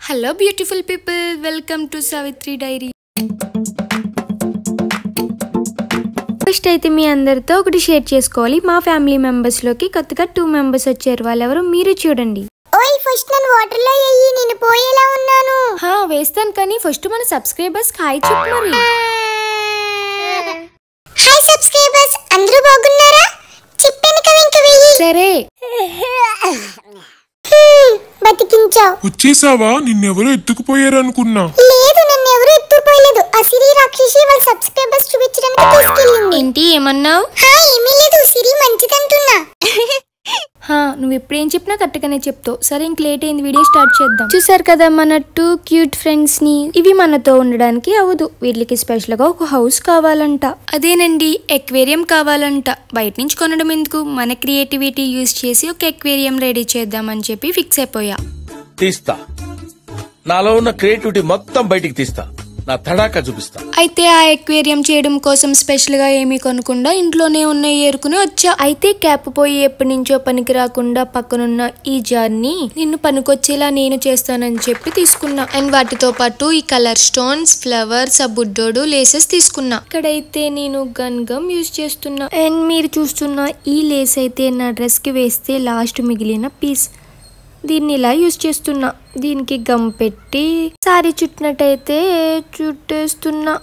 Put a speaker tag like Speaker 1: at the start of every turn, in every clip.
Speaker 1: Hello beautiful people, welcome to Savitri Diary. First అయితే మీ అందరితో ఒకటి షేర్ చేసుకోవాలి. మా ఫ్యామిలీ మెంబర్స్ లోకి కొత్తగా 2 మెంబర్స్ వచ్చారు. వాళ్ళెవరు మీరు చూడండి.
Speaker 2: ఓయ్ ఫస్ట్ నన్ను వాటర్ లో వేయి, నేను పోయేలా ఉన్నాను.
Speaker 1: వేస్తాను, కానీ ఫస్ట్ మన సబ్స్క్రైబర్స్ హాయ్ చెప్పు మరి.
Speaker 2: హాయ్ సబ్స్క్రైబర్స్, అందరూ బాగున్నారా? చెప్పాను కదా ఇంకా వేయి.
Speaker 1: సరే
Speaker 2: బతికించావు.
Speaker 3: వచ్చేసావా? నిన్నెవరో ఎత్తుకుపోయారు అనుకున్నా.
Speaker 2: లేదు, నన్ను ఎవరు ఎత్తుకుపోయలేదు. ఆ సిరి రాక్షసి వాళ్ళ సబ్స్క్రైబర్స్ చూపించడానికి తీసుకెళ్ళింది.
Speaker 1: ఏంటి ఏమన్నావు?
Speaker 2: ఏమీ లేదు, సిరి మంచిదంటున్నా.
Speaker 1: నువ్వు ఎప్పుడేం చెప్పినా కరెక్ట్గానే చెప్తావు. సరే ఇంక లేట్ అయింది, వీడియో స్టార్ట్ చేద్దాం. చూసారు కదా మన 2 క్యూట్ ఫ్రెండ్స్ ని. ఇవి మనతో ఉండడానికి అవ్వదు, వీళ్ళకి స్పెషల్ గా ఒక హౌస్ కావాలంట. అదేనండి, ఎక్వేరియం కావాలంట. బయట నుంచి కొనడం ఎందుకు, మన క్రియేటివిటీ యూజ్ చేసి ఒక ఎక్వేరియం రెడీ చేద్దామని చెప్పి ఫిక్స్ అయిపోయా.
Speaker 4: తీస్తా, నాలో ఉన్న క్రియేటివిటీ మొత్తం బయటికి తీస్తా, నా తడాకా చూపిస్తా.
Speaker 1: అయితే ఆ ఎక్వేరియం చేయడం కోసం స్పెషల్ గా ఏమీ కొనకుండా ఇంట్లోనే ఉన్న ఏరుకుని వచ్చా. అయితే క్యాప్ పోయి ఎప్పటి నుంచో పనికి రాకుండా పక్కనున్న ఈ జార్ ని నిన్ను పనికొచ్చేలా నేను చేస్తానని చెప్పి తీసుకున్నా. అండ్ వాటితో పాటు ఈ కలర్ స్టోన్స్, ఫ్లవర్స్, ఆ బుడ్డోడు, లేసెస్ తీసుకున్నా. ఇక్కడైతే నేను గమ్ యూజ్ చేస్తున్నా. అండ్ మీరు చూస్తున్న ఈ లేస్ అయితే నా డ్రెస్ కి వేస్తే లాస్ట్ మిగిలిన పీస్. దీన్ని ఇలా యూజ్ చేస్తున్నా. దీనికి గమ్ పెట్టి సారీ చుట్టినట్టయితే చుట్టేస్తున్నా.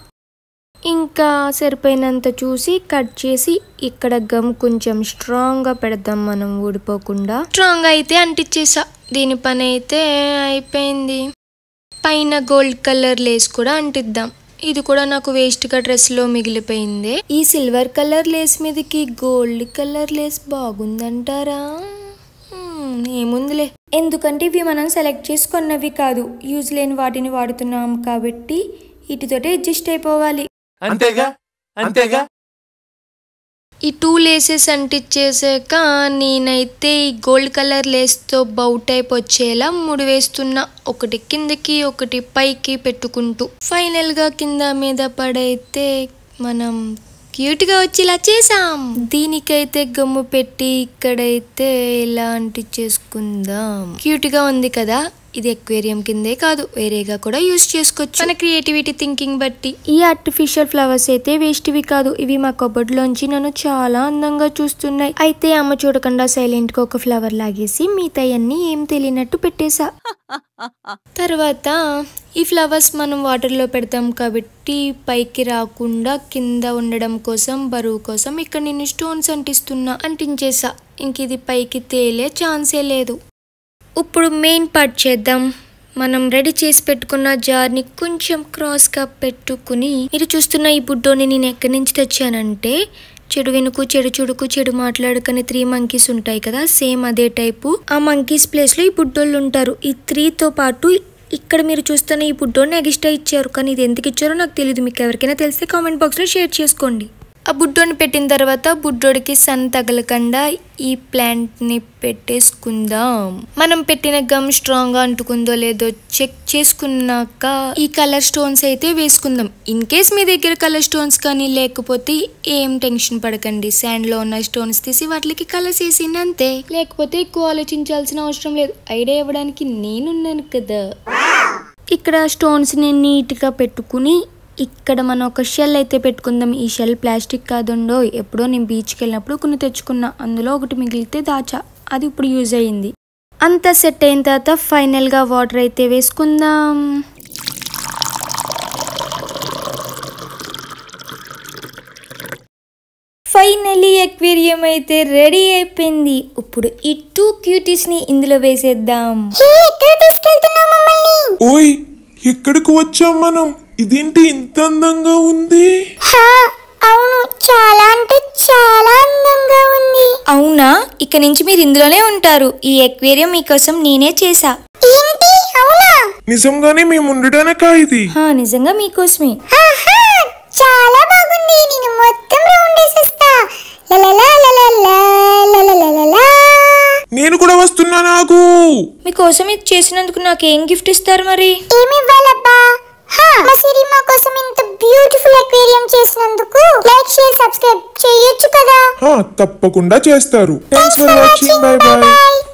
Speaker 1: ఇంకా సరిపోయినంత చూసి కట్ చేసి ఇక్కడ గమ్ కొంచెం స్ట్రాంగ్ గా పెడదాం, మనం ఊడిపోకుండా. స్ట్రాంగ్ అయితే అంటించేసా. దీని పని అయితే అయిపోయింది. పైన గోల్డ్ కలర్ లేస్ కూడా అంటిద్దాం. ఇది కూడా నాకు వేస్ట్ గా డ్రెస్ లో మిగిలిపోయింది. ఈ సిల్వర్ కలర్ లేస్ మీదకి గోల్డ్ కలర్ లేస్ బాగుందంటారా? ఏముందిలే, ఎందుకంటే ఇవి మనం సెలెక్ట్ చేసుకున్నవి కాదు, యూజ్ లేని వాటిని వాడుతున్నాం కాబట్టి వీటితోటే అడ్జస్ట్ అయిపోవాలి.
Speaker 4: అంతేగా అంతేగా.
Speaker 1: ఈ 2 లేసెస్ అంటించేసాక నేనైతే ఈ గోల్డ్ కలర్ లేస్ తో బౌ టైప్ వచ్చేలా 3 వేస్తున్నా. ఒకటి కిందకి ఒకటి పైకి పెట్టుకుంటూ ఫైనల్ గా కింద మీద పడైతే మనం క్యూట్ గా వచ్చి ఇలా చేసాం. దీనికైతే గమ్ము పెట్టి ఇక్కడైతే ఇలా అంటించేసుకుందాం. క్యూట్ గా ఉంది కదా. ఇది ఎక్వేరియం కిందే కాదు, వేరేగా కూడా యూజ్ చేసుకోవచ్చు మన క్రియేటివిటీ థింకింగ్ బట్టి. ఈ ఆర్టిఫిషియల్ ఫ్లవర్స్ అయితే వేస్ట్వి కాదు, ఇవి మా కబోర్డ్లోంచి నన్ను చాలా అందంగా చూస్తున్నాయి. అయితే అమ్మ చూడకుండా సైలెంట్ గా ఒక ఫ్లవర్ లాగేసి మిగతాయన్నీ ఏం తెలియనట్టు పెట్టేశా. తర్వాత ఈ ఫ్లవర్స్ మనం వాటర్ లో పెడతాం కాబట్టి పైకి రాకుండా కింద ఉండడం కోసం, బరువు కోసం ఇక్కడ నేను స్టోన్స్ అంటించేసా. ఇంక ఇది పైకి తేలే ఛాన్సే లేదు. ఇప్పుడు మెయిన్ పార్ట్ చేద్దాం. మనం రెడీ చేసి పెట్టుకున్న జార్ని కొంచెం క్రాస్గా పెట్టుకుని, మీరు చూస్తున్న ఈ బుడ్డోని నేను ఎక్కడి నుంచి తెచ్చానంటే, చెడు వెనుకు చెడు చూడుకు చెడు మాట్లాడుకని 3 మంకీస్ ఉంటాయి కదా, సేమ్ అదే టైపు. ఆ మంకీస్ ప్లేస్ లో ఈ బుడ్డోళ్ళు ఉంటారు. ఈ 3తో పాటు ఇక్కడ మీరు చూస్తున్న ఈ బుడ్డోని ఎగిస్ట్రా ఇచ్చారు, కానీ ఇది ఎందుకు ఇచ్చారో నాకు తెలియదు. మీకు ఎవరికైనా తెలిస్తే కామెంట్ బాక్స్ లో షేర్ చేసుకోండి. ఆ బుడ్డోని పెట్టిన తర్వాత బుడ్డోడికి సన్ తగలకుండా ఈ ప్లాంట్ ని పెట్టేసుకుందాం. మనం పెట్టిన గమ్ స్ట్రాంగ్ గా అంటుకుందో లేదో చెక్ చేసుకున్నాక ఈ కలర్ స్టోన్స్ అయితే వేసుకుందాం. ఇన్ కేస్ మీ దగ్గర కలర్ స్టోన్స్ కానీ లేకపోతే ఏం టెన్షన్ పడకండి, శాండ్ లో ఉన్న స్టోన్స్ తీసి వాటికి కలర్స్ వేసింది అంతే. లేకపోతే ఎక్కువ ఆలోచించాల్సిన అవసరం లేదు, ఐడియా ఇవ్వడానికి నేనున్నాను కదా. ఇక్కడ స్టోన్స్ ని నీట్ గా పెట్టుకుని ఇక్కడ మనం ఒక షెల్ అయితే పెట్టుకుందాం. ఈ షెల్ ప్లాస్టిక్ కాదుండో, ఎప్పుడో నేను బీచ్కి వెళ్ళినప్పుడు కొన్ని తెచ్చుకున్నా. అందులో ఒకటి మిగిలితే దాచా, అది ఇప్పుడు యూజ్ అయ్యింది. అంతా సెట్ అయిన తర్వాత ఫైనల్ గా వాటర్ అయితే వేసుకుందాం. ఫైనలీ ఎక్వేరియం అయితే రెడీ అయిపోయింది. ఇప్పుడు ఈ 2 క్యూటీస్ ని ఇందులో వేసేద్దాం.
Speaker 3: ఓయ్ ఎక్కడికి వచ్చాం మనం? ఇదేంటి ఇంత అందంగా ఉంది?
Speaker 2: అవును, చాలా అంటే చాలా అందంగా ఉంది.
Speaker 1: అవునా? ఇక నుంచి మీరు ఇందులోనే ఉంటారు. ఈ ఎక్వేరియం మీకోసం నేనే చేసా.
Speaker 2: ఏంటి? అవునా?
Speaker 3: నిజంగానే మేము ఉండడానికా ఇది?
Speaker 1: నిజంగా మీకోసమే.
Speaker 2: చాలా బాగుంది. నేను మొత్తం రౌండ్ వేసేస్తా.
Speaker 3: నేను కూడా వస్తున్నా. నాకు
Speaker 1: మీకోసం ఇది చేసినందుకు నాకు ఏం గిఫ్ట్ ఇస్తారు మరి?
Speaker 2: ఏమి ఇవ్వాలబ్బా? మా సిరి మా కోసం ఇంత బ్యూటిఫుల్ అక్వేరియం చేసినందుకు లైక్, షేర్, సబ్స్క్రైబ్ చేయొచ్చు కదా.
Speaker 3: తప్పకుండా చేస్తారు. Thanks for watching. By by.